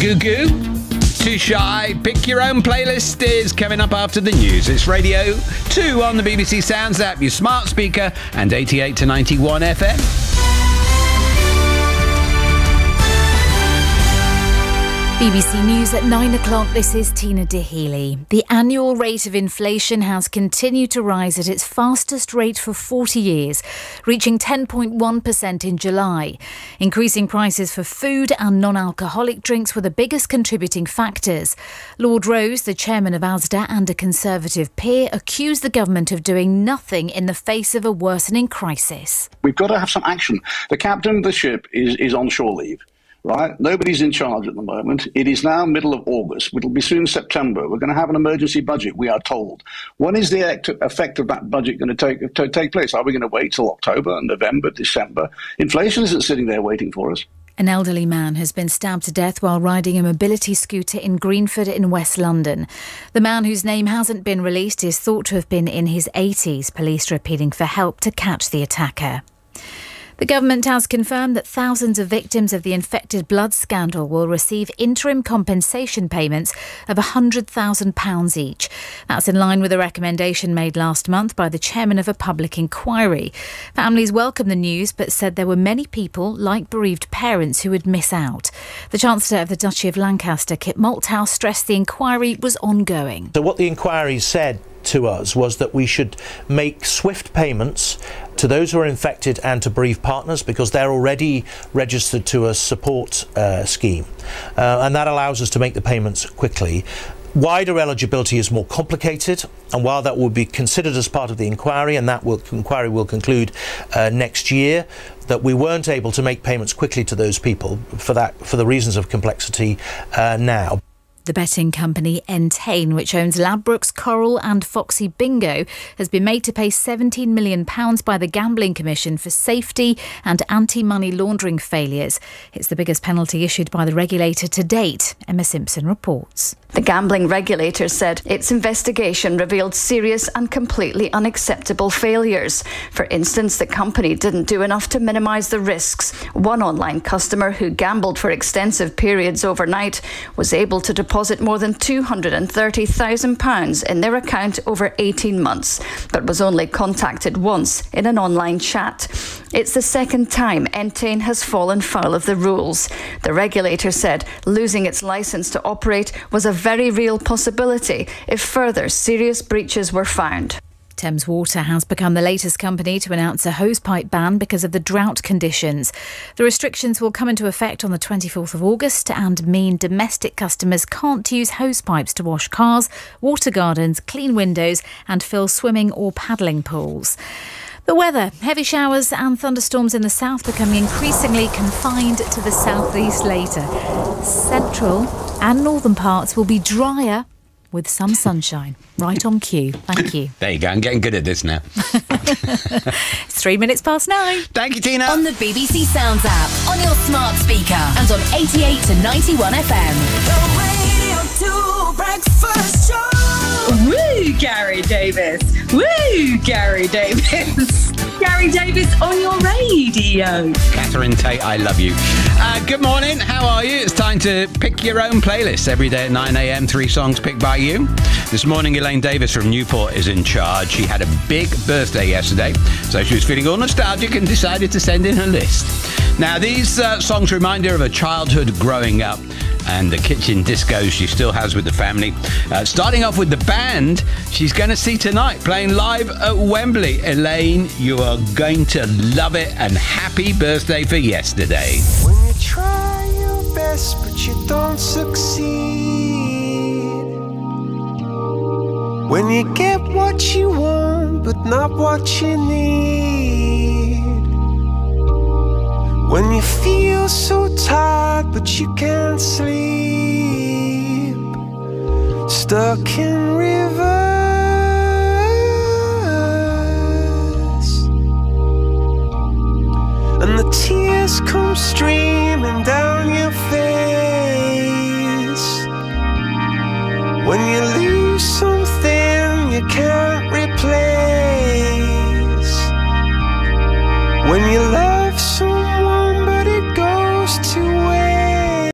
Goo Goo. Too Shy. Pick Your Own Playlist is coming up after the news. It's Radio 2 on the BBC Sounds app, your smart speaker, and 88 to 91 FM. BBC News at 9 o'clock. This is Tina Dahealy. The annual rate of inflation has continued to rise at its fastest rate for 40 years, reaching 10.1% in July. Increasing prices for food and non-alcoholic drinks were the biggest contributing factors. Lord Rose, the chairman of Asda and a Conservative peer, accused the government of doing nothing in the face of a worsening crisis. We've got to have some action. The captain of the ship is on shore leave. Right? Nobody's in charge at the moment. It is now middle of August. It'll be soon September. We're going to have an emergency budget, we are told. When is the effect of that budget going to take place? Are we going to wait till October, November, December? Inflation isn't sitting there waiting for us. An elderly man has been stabbed to death while riding a mobility scooter in Greenford in West London. The man, whose name hasn't been released, is thought to have been in his 80s. Police are appealing for help to catch the attacker. The government has confirmed that thousands of victims of the infected blood scandal will receive interim compensation payments of £100,000 each. That's in line with a recommendation made last month by the chairman of a public inquiry. Families welcomed the news but said there were many people, like bereaved parents, who would miss out. The Chancellor of the Duchy of Lancaster, Kit Malthouse, stressed the inquiry was ongoing. So what the inquiry said to us was that we should make swift payments to those who are infected and to bereaved partners, because they're already registered to a support scheme, and that allows us to make the payments quickly. Wider eligibility is more complicated, and while that will be considered as part of the inquiry, and that inquiry will conclude next year, that we weren't able to make payments quickly to those people for the reasons of complexity now. The betting company Entain, which owns Ladbrokes, Coral and Foxy Bingo, has been made to pay £17 million by the Gambling Commission for safety and anti-money laundering failures. It's the biggest penalty issued by the regulator to date. Emma Simpson reports. The gambling regulator said its investigation revealed serious and completely unacceptable failures. For instance, the company didn't do enough to minimise the risks. One online customer who gambled for extensive periods overnight was able to deposit more than £230,000 in their account over 18 months, but was only contacted once in an online chat. It's the second time Entain has fallen foul of the rules. The regulator said losing its licence to operate was a very real possibility if further serious breaches were found. Thames Water has become the latest company to announce a hosepipe ban because of the drought conditions. The restrictions will come into effect on the 24th of August and mean domestic customers can't use hosepipes to wash cars, water gardens, clean windows and fill swimming or paddling pools. The weather. Heavy showers and thunderstorms in the south becoming increasingly confined to the southeast later. Central and northern parts will be drier with some sunshine. Right on cue. Thank you. There you go. I'm getting good at this now. It's 3 minutes past 9. Thank you, Tina. On the BBC Sounds app, on your smart speaker and on 88 to 91 FM. The Radio 2 Breakfast Show. Woo, Gary Davis. Woo, Gary Davis. Gary Davis on your radio. Catherine Tate, I love you. Good morning. How are you? It's time to pick your own playlist every day at 9 a.m. 3 songs picked by you. This morning, Elaine Davis from Newport is in charge. She had a big birthday yesterday, so she was feeling all nostalgic and decided to send in her list. Now, these songs remind her of her childhood growing up and the kitchen discos she still has with the family. Starting off with the band she's going to see tonight, playing live at Wembley. Elaine, you are going to love it, and happy birthday for yesterday. When you try your best but you don't succeed, when you get what you want but not what you need, when you feel so tired but you can't sleep, stuck in reverse, and the tears come streaming down